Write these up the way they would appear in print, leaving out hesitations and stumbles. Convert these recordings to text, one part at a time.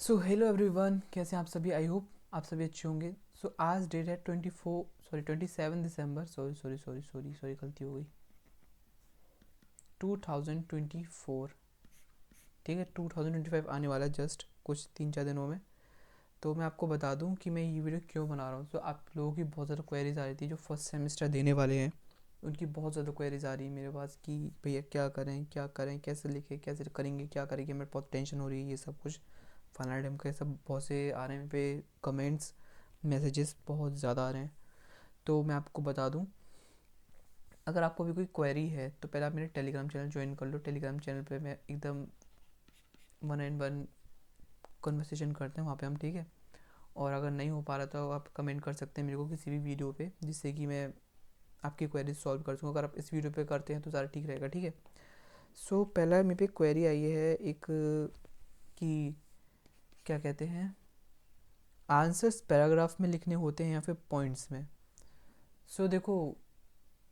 So hello everyone, कैसे हैं आप सभी। आई होप आप सभी अच्छे होंगे। सो आज डेट है 27 दिसंबर, सॉरी गलती हो गई, 2024। ठीक है, 2025 आने वाला है जस्ट कुछ 3-4 दिनों में। तो मैं आपको बता दूं कि मैं ये वीडियो क्यों बना रहा हूँ। तो आप लोगों की बहुत ज़्यादा क्वेरीज आ रही थी जो फर्स्ट सेमेस्टर देने वाले हैं, उनकी बहुत ज़्यादा क्वेरीज आ रही है मेरे पास कि भैया क्या करें, कैसे लिखें, कैसे करेंगे, क्या करेंगे। मेरे बहुत टेंशन हो रही है, ये सब कुछ फाइनल टाइम का सब बहुत से आ रहे हैं पे कमेंट्स, मैसेजेस बहुत ज़्यादा आ रहे हैं। तो मैं आपको बता दूं, अगर आपको भी कोई क्वेरी है तो पहले आप मेरे टेलीग्राम चैनल ज्वाइन कर लो। टेलीग्राम चैनल पे मैं एकदम 1-on-1 कन्वर्सेशन करते हैं वहाँ पे हम, ठीक है। और अगर नहीं हो पा रहा तो आप कमेंट कर सकते हैं मेरे को किसी भी वीडियो पे, जिससे कि मैं आपकी क्वेरीज सॉल्व कर सकूँ। अगर आप इस वीडियो पे करते हैं तो ज़्यादा ठीक रहेगा, ठीक है। सो पहला मेरे पे क्वेरी आई है एक, कि क्या कहते हैं, आंसर्स पैराग्राफ में लिखने होते हैं या फिर पॉइंट्स में। देखो,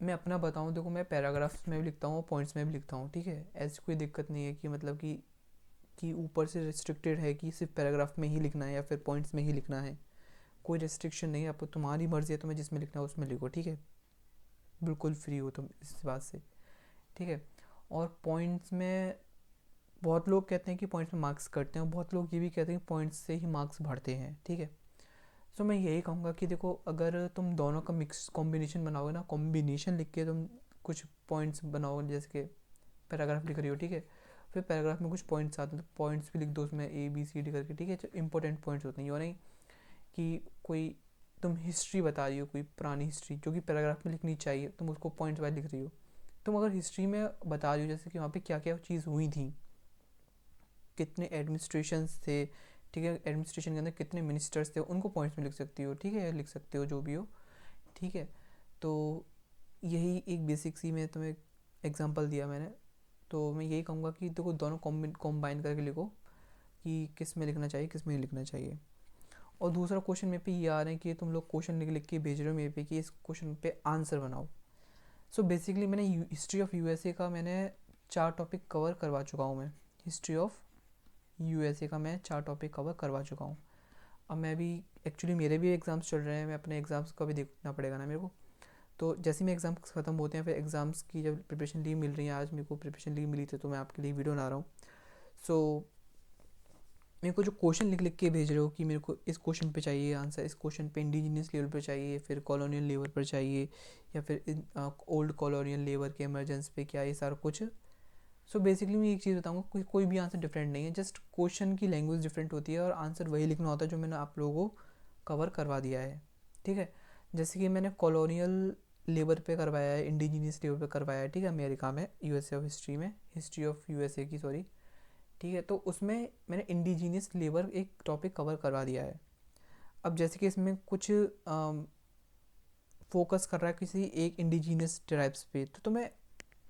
मैं अपना बताऊं, देखो मैं पैराग्राफ्स में भी लिखता हूँ, पॉइंट्स में भी लिखता हूँ, ठीक है। ऐसी कोई दिक्कत नहीं है कि मतलब कि ऊपर से रिस्ट्रिक्टेड है कि सिर्फ पैराग्राफ में ही लिखना है या फिर पॉइंट्स में ही लिखना है। कोई रिस्ट्रिक्शन नहीं है, आपको तुम्हारी मर्ज़ी है, तुम्हें जिसमें लिखना है उसमें लिखो, ठीक है। बिल्कुल फ्री हो तुम इस बात से, ठीक है। और पॉइंट्स में बहुत लोग कहते हैं कि पॉइंट्स में मार्क्स कटते हैं, और बहुत लोग ये भी कहते हैं कि पॉइंट्स से ही मार्क्स बढ़ते हैं, ठीक है। मैं यही कहूँगा कि देखो, अगर तुम दोनों का मिक्स कॉम्बिनेशन बनाओगे ना, कॉम्बिनेशन लिख के तुम कुछ पॉइंट्स बनाओगे, जैसे कि पैराग्राफ लिख रही हो, ठीक है। फिर पैराग्राफ में कुछ पॉइंट्स आते हैं तो पॉइंट्स भी लिख दो उसमें, A B C D करके, ठीक है। जो इंपॉर्टेंट पॉइंट्स होते हैं, ये नहीं कि कोई तुम हिस्ट्री बता रही हो, कोई पुरानी हिस्ट्री जो कि पैराग्राफ में लिखनी चाहिए, तुम उसको पॉइंट्स वाइज लिख रही हो। तुम अगर हिस्ट्री में बता रही हो जैसे कि वहाँ पे क्या क्या चीज़ हुई थी, कितने एडमिनिस्ट्रेशंस थे, ठीक है, एडमिनिस्ट्रेशन के अंदर कितने मिनिस्टर्स थे, उनको पॉइंट्स में लिख सकती हो, ठीक है, लिख सकते हो जो भी हो, ठीक है। तो यही एक बेसिक सी मैं तुम्हें एग्जांपल दिया मैंने। तो मैं यही कहूँगा कि देखो, दोनों कॉम्बाइन करके लिखो कि किस में लिखना चाहिए, किस में नहीं लिखना चाहिए। और दूसरा क्वेश्चन मेरे पे ये आ रहा है कि तुम लोग क्वेश्चन लिख लिख के भेज रहे हो मेरे पे कि इस क्वेश्चन पे आंसर बनाओ। बेसिकली मैंने हिस्ट्री ऑफ यूएसए का मैंने 4 टॉपिक कवर करवा चुका हूँ मैं। हिस्ट्री ऑफ यूएसए का मैं 4 टॉपिक कवर करवा चुका हूँ। अब मैं भी, एक्चुअली मेरे भी एग्ज़ाम्स चल रहे हैं, मैं अपने एग्ज़ाम्स का भी देखना पड़ेगा ना मेरे को। तो जैसे ही एग्ज़ाम्स ख़त्म होते हैं, फिर एग्ज़ाम्स की जब प्रिपरेशन लीव मिल रही है, आज मेरे को प्रिपरेशन लीव मिली थी तो मैं आपके लिए वीडियो बना रहा हूँ। सो मेरे को जो क्वेश्चन लिख लिख के भेज रहे हो कि मेरे को इस क्वेश्चन पे चाहिए आंसर, इस क्वेश्चन पे इंडिजीनियस लेवल पर चाहिए, फिर कॉलोनियल लेवल पर चाहिए, या फिर ओल्ड कॉलोनियल लेवल के इमरजेंस पे क्या, ये सारा कुछ। बेसिकली मैं एक चीज़ बताऊँगा, कोई भी आंसर डिफरेंट नहीं है, जस्ट क्वेश्चन की लैंग्वेज डिफरेंट होती है और आंसर वही लिखना होता है जो मैंने आप लोगों को कवर करवा दिया है, ठीक है। जैसे कि मैंने कॉलोनियल लेवल पे करवाया है, इंडिजीनियस लेवल पे करवाया है, ठीक है, अमेरिका में, यूएसए ऑफ हिस्ट्री में, हिस्ट्री ऑफ यूएसए की, सॉरी, ठीक है। तो उसमें मैंने इंडिजीनियस लेवल एक टॉपिक कवर करवा दिया है। अब जैसे कि इसमें कुछ फोकस कर रहा है किसी एक इंडिजीनियस ट्राइब्स पे, तो तुम्हें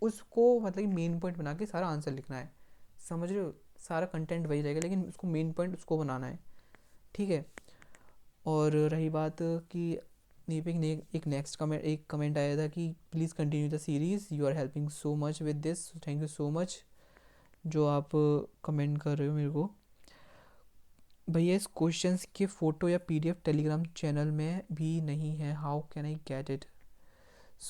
उसको मतलब मेन पॉइंट बना के सारा आंसर लिखना है, समझ रहे हो। सारा कंटेंट वही रहेगा लेकिन उसको मेन पॉइंट उसको बनाना है, ठीक है। और रही बात कि ये पे एक नेक्स्ट कमेंट, एक कमेंट आया था कि please continue the series, you are helping so much with this, thank you so much जो आप कमेंट कर रहे हो मेरे को। भैया इस क्वेश्चंस के फ़ोटो या पीडीएफ टेलीग्राम चैनल में भी नहीं है, how can I get it.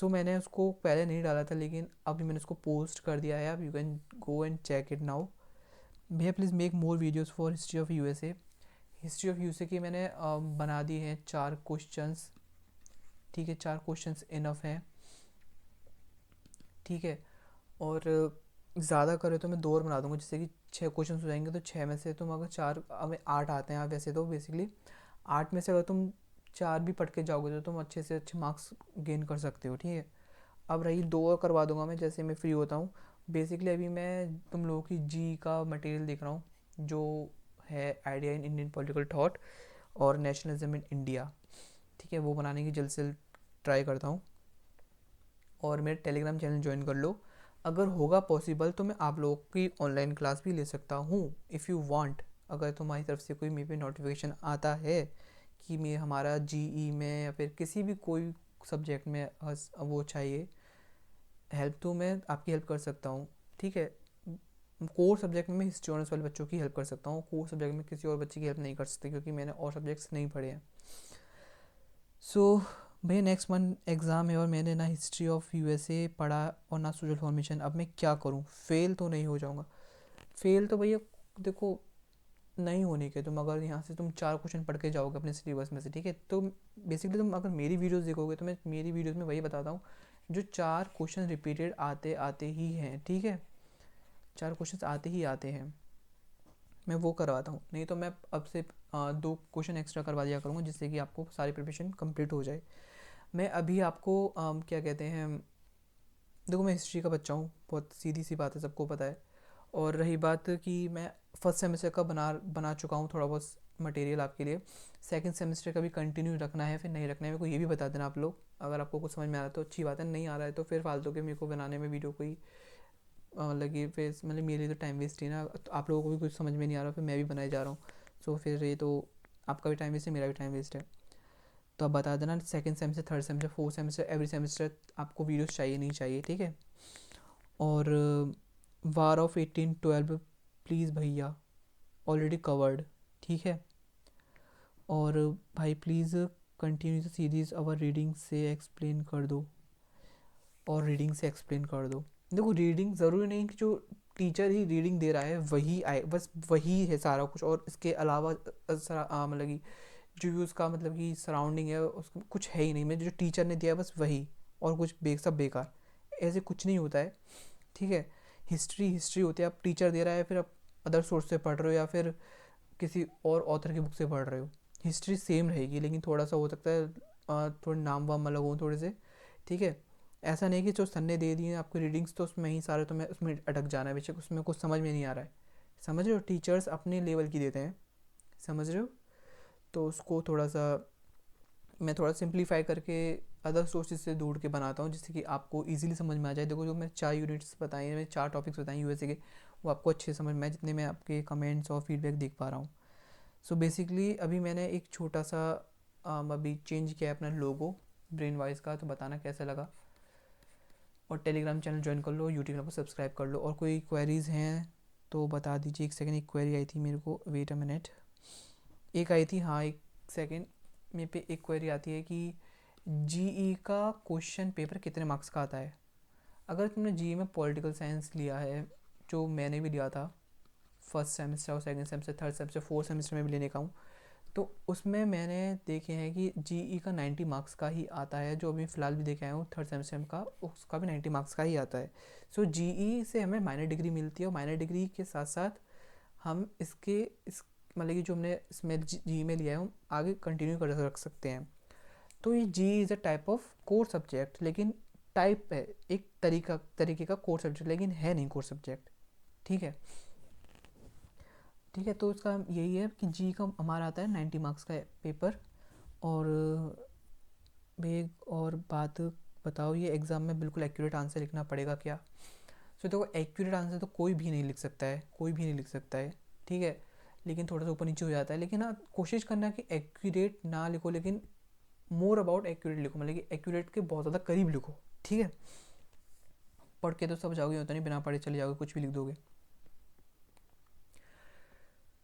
मैंने उसको पहले नहीं डाला था लेकिन अभी मैंने उसको पोस्ट कर दिया है, अब you can go and check it now. भैया please make more videos for history of USA. History of USA की मैंने बना दी हैं 4 क्वेश्चंस, ठीक है, 4 क्वेश्चंस इनफ हैं, ठीक है। और ज़्यादा करे तो मैं 2 और बना दूंगा, जैसे कि 6 क्वेश्चन हो जाएंगे, तो 6 में से तुम अगर 4, हमें 8 आते हैं वैसे तो बेसिकली 8 में से अगर तुम 4 भी पढ़ के जाओगे तो तुम अच्छे से अच्छे मार्क्स गेन कर सकते हो, ठीक है। अब रही 2 और करवा दूंगा मैं जैसे मैं फ्री होता हूँ। बेसिकली अभी मैं तुम लोगों की जी का मटेरियल देख रहा हूँ, जो है idea in Indian political thought और नेशनलिज्म इन इंडिया, ठीक है, वो बनाने की जल्द से जल्द ट्राई करता हूँ। और मेरे टेलीग्राम चैनल ज्वाइन कर लो, अगर होगा पॉसिबल तो मैं आप लोगों की ऑनलाइन क्लास भी ले सकता हूँ, इफ़ यू वांट। अगर तुम्हारी तरफ से कोई मेरे पे नोटिफिकेशन आता है कि मैं हमारा जीई में या फिर किसी भी कोई सब्जेक्ट में वो चाहिए हेल्प, तो मैं आपकी हेल्प कर सकता हूँ, ठीक है। कोर सब्जेक्ट में मैं हिस्ट्री ऑनर्स वाले बच्चों की हेल्प कर सकता हूँ, कोर सब्जेक्ट में किसी और बच्चे की हेल्प नहीं कर सकते क्योंकि मैंने और सब्जेक्ट्स नहीं पढ़े हैं। सो भैया नेक्स्ट मंथ एग्ज़ाम है और मैंने ना हिस्ट्री ऑफ यूएसए पढ़ा और ना सोशल फॉर्मेशन। अब मैं क्या करूँ? फेल तो नहीं हो जाऊँगा? फेल तो भैया देखो नहीं होने के, तुम अगर यहाँ से तुम 4 क्वेश्चन पढ़ के जाओगे अपने सिलेबस में से, ठीक है, तो बेसिकली तुम अगर मेरी वीडियोस देखोगे तो मैं मेरी वीडियोस में वही बताता हूँ जो 4 क्वेश्चन रिपीटेड आते आते ही हैं, ठीक है, 4 क्वेश्चन आते ही आते हैं, मैं वो करवाता हूँ। नहीं तो मैं अब से 2 क्वेश्चन एक्स्ट्रा करवा दिया करूँगा जिससे कि आपको सारी प्रिपरेशन कंप्लीट हो जाए। मैं अभी आपको क्या कहते हैं, देखो मैं हिस्ट्री का बच्चा हूँ, बहुत सीधी सी बात है, सबको पता है। और रही बात कि मैं फर्स्ट सेमेस्टर का बना चुका हूँ थोड़ा बहुत मटेरियल आपके लिए, सेकंड सेमेस्टर का भी कंटिन्यू रखना है फिर नहीं रखना है मेरे को ये भी बता देना आप लोग। अगर आपको कुछ समझ में आ रहा है तो अच्छी बात है, नहीं आ रहा है तो फिर फालतू के मेरे को बनाने में वीडियो कोई लगी, फिर मतलब मेरे लिए तो टाइम वेस्ट ही ना, तो आप लोगों को भी कुछ समझ में नहीं आ रहा फिर मैं भी बनाए जा रहा हूँ, सो फिर ये तो आपका भी टाइम वेस्ट है, मेरा भी टाइम वेस्ट है। तो आप बता देना second semester, third semester, fourth semester, every semester आपको वीडियोस चाहिए नहीं चाहिए, ठीक है। और वार ऑफ 1812 प्लीज़ भैया ऑलरेडी कवर्ड, ठीक है। और भाई please continue the series our reading से एक्सप्लेन कर दो, और रीडिंग से एक्सप्लेन कर दो। देखो रीडिंग ज़रूरी नहीं कि जो टीचर ही रीडिंग दे रहा है वही आए, बस वही है सारा कुछ, और इसके अलावा मतलब कि जो भी उसका मतलब कि सराउंडिंग है उसको कुछ है ही नहीं, मैं जो टीचर ने दिया है बस वही, और कुछ सब बेकार, ऐसे कुछ नहीं होता है, ठीक है। हिस्ट्री हिस्ट्री होती है, आप टीचर दे रहा है फिर आप अदर सोर्स से पढ़ रहे हो या फिर किसी और ऑथर की बुक से पढ़ रहे हो, हिस्ट्री सेम रहेगी, लेकिन थोड़ा सा हो सकता है थोड़े नाम वाम अलग हो थोड़े से, ठीक है। ऐसा नहीं कि जो सर ने दे दिए आपको रीडिंग्स तो उसमें ही सारे, तो मैं उसमें अटक जाना है, बेशक उसमें कुछ समझ में नहीं आ रहा है, समझ रहे हो, टीचर्स अपने लेवल की देते हैं, समझ रहे हो। तो उसको थोड़ा सा मैं थोड़ा सिंप्लीफाई करके अदर सोर्सेज से ढूंढ के बनाता हूँ जिससे कि आपको इजीली समझ में आ जाए। देखो जो मैं 4 यूनिट्स बताए, मैं 4 टॉपिक्स बताए यूएसए के, वो आपको अच्छे समझ में आए जितने मैं आपके कमेंट्स और फीडबैक देख पा रहा हूँ। सो बेसिकली अभी मैंने एक छोटा सा अभी चेंज किया है अपना लोगो ब्रेन वाइज का, तो बताना कैसा लगा। और टेलीग्राम चैनल ज्वाइन कर लो, यूट्यूब चैनल को सब्सक्राइब कर लो, और कोई क्वेरीज़ हैं तो बता दीजिए। एक सेकंड, एक क्वेरी आई थी मेरे को, वेट अ मिनट, एक आई थी, हाँ एक सेकंड, मेरे पे एक क्वेरी आती है कि जीई का क्वेश्चन पेपर कितने मार्क्स का आता है। अगर तुमने जीई में पॉलिटिकल साइंस लिया है, जो मैंने भी लिया था फर्स्ट सेमेस्टर और second semester, third semester, fourth semester में भी लेने का हूँ, तो उसमें मैंने देखे हैं कि जीई का 90 मार्क्स का ही आता है, जो अभी फ़िलहाल भी देखे आया हूँ थर्ड सेमेस्टर का, उसका भी 90 मार्क्स का ही आता है। सो जीई से हमें माइनर डिग्री मिलती है, और माइनर डिग्री के साथ साथ हम इसके इस मतलब कि जो हमने इसमें जी में लिया है हम आगे कंटिन्यू कर रख सकते हैं। तो ये G is a type of core subject, लेकिन टाइप है एक तरीके का कोर सब्जेक्ट, लेकिन है नहीं कोर सब्जेक्ट, ठीक है। ठीक है, तो इसका यही है कि जी का हमारा आता है 90 मार्क्स का पेपर। और एक और बात बताओ, ये एग्ज़ाम में बिल्कुल एक्यूरेट आंसर लिखना पड़ेगा क्या? सो देखो एक्यूरेट आंसर तो कोई भी नहीं लिख सकता है, कोई भी नहीं लिख सकता है, ठीक है, लेकिन थोड़ा सा ऊपर नीचे हो जाता है, लेकिन हाँ कोशिश करना कि एक्यूरेट ना लिखो, लेकिन मोर अबाउट एक्यूरेट लिखो, मतलब कि एक्यूरेट के बहुत ज़्यादा करीब लिखो, ठीक है। पढ़ के तो सब जाओगे, होता नहीं बिना पढ़े चले जाओगे कुछ भी लिख दोगे,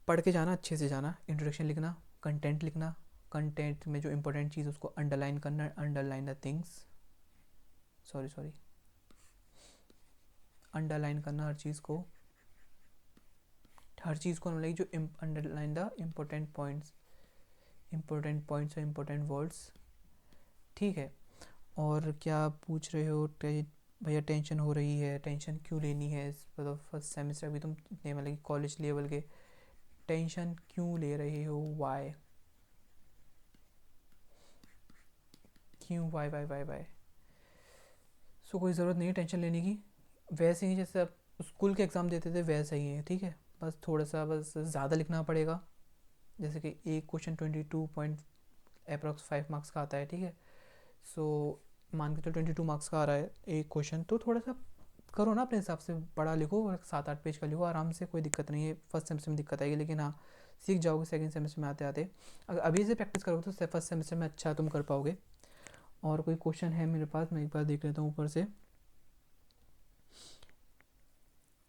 पढ़ के जाना, अच्छे से जाना, इंट्रोडक्शन लिखना, कंटेंट लिखना, कंटेंट में जो इंपॉर्टेंट चीज़ उसको अंडरलाइन करना, underline the things, sorry underline करना हर चीज़ को मतलब जो अंडरलाइन द इम्पोर्टेंट पॉइंट्स और इम्पोर्टेंट वर्ड्स, ठीक है। और क्या पूछ रहे हो भैया, टेंशन हो रही है, टेंशन क्यों लेनी है, मतलब फर्स्ट सेमेस्टर भी तुम इतने मतलब कि कॉलेज लेवल के, टेंशन क्यों ले रहे हो, वाई, क्यों, वाई। सो कोई ज़रूरत नहीं है टेंशन लेने की, वैसे ही जैसे आप स्कूल के एग्ज़ाम देते थे वैसे ही है, ठीक है। बस थोड़ा सा बस ज़्यादा लिखना पड़ेगा, जैसे कि एक क्वेश्चन 22 पॉइंट अप्रॉक्स 5 मार्क्स का आता है, ठीक है। सो मान के तो 22 मार्क्स का आ रहा है एक क्वेश्चन, तो थोड़ा सा करो ना अपने हिसाब से, बड़ा लिखो, 7-8 पेज का लिखो आराम से, कोई दिक्कत नहीं है। फर्स्ट सेमेस्टर में दिक्कत आएगी, लेकिन हाँ सीख जाओगे सेकंड सेमेस्टर में आते आते, अगर अभी से प्रैक्टिस करोगे तो फर्स्ट सेमेस्टर में अच्छा तुम कर पाओगे। और कोई क्वेश्चन है मेरे पास, मैं एक बार देख लेता हूँ ऊपर से।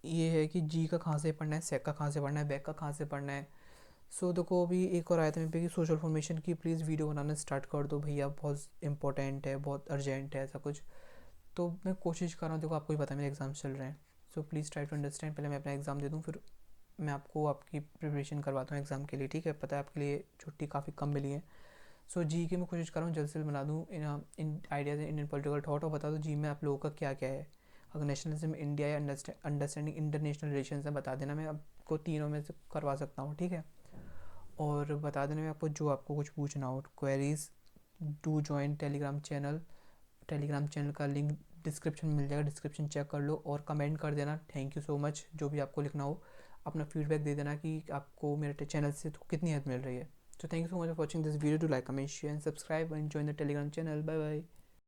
ये है कि जी का कहाँ से पढ़ना है, सेक का कहाँ से पढ़ना है, बैक का कहाँ से पढ़ना है। सो देखो अभी एक और आया था मेरे पे कि सोशल फॉर्मेशन की प्लीज़ वीडियो बनाना स्टार्ट कर दो भैया, बहुत इंपॉर्टेंट है, बहुत अर्जेंट है, ऐसा कुछ। तो मैं कोशिश कर रहा हूँ, देखो आपको ही पता है मेरे एग्ज़ाम्स चल रहे हैं। So please try to understand, पहले मैं अपना एग्ज़ाम दे दूँ, फिर मैं आपको आपकी प्रिपरेशन करवाता हूँ एग्ज़ाम के लिए, ठीक है। पता है आपके लिए छुट्टी काफ़ी कम मिली है। सो जी की मैं कोशिश कर रहा हूँ जल्द से जल्द बना दूँ इन आइडियाज़ इंडियन पॉलिटिकल थॉट, और बता दो जी में आप लोगों का क्या क्या है। अगर नेशनलिज्म इंडिया या अंडरस्टैंडिंग इंटरनेशनल रिलेशन है बता देना, मैं आपको तीनों में से करवा सकता हूँ, ठीक है। और बता देना मैं आपको जो आपको कुछ पूछना हो queries, do join Telegram channel. Telegram channel का लिंक डिस्क्रिप्शन में मिल जाएगा, डिस्क्रिप्शन चेक कर लो और कमेंट कर देना थैंक यू सो मच, जो भी आपको लिखना हो। अपना फीडबैक दे देना कि आपको मेरे चैनल से तो कितनी हेल्प मिल रही है। So thank you so much for watching this video. Do like, comment, share and subscribe and join the Telegram channel. Bye bye.